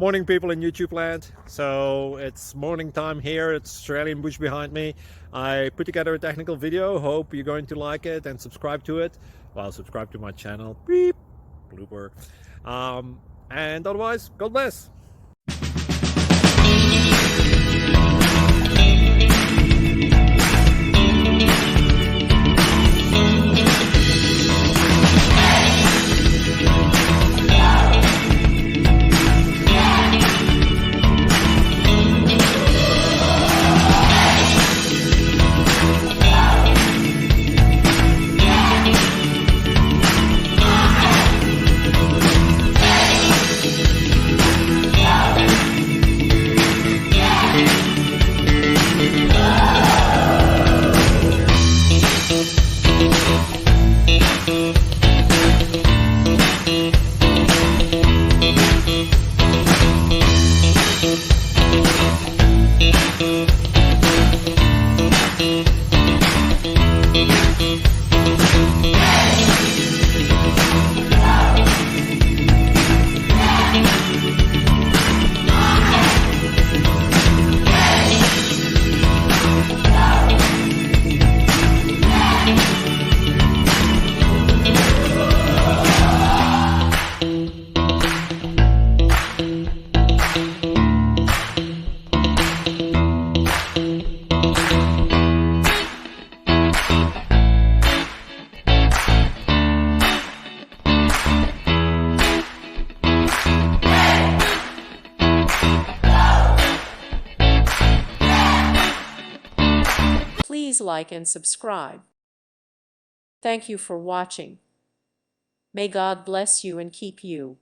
Morning, people in YouTube land. So it's morning time here. It's Australian bush behind me. I put together a technical video. Hope you're going to like it and subscribe to it. Well, subscribe to my channel. Beep. Blooper. And otherwise, God bless. Please like and subscribe. Thank you for watching. May God bless you and keep you.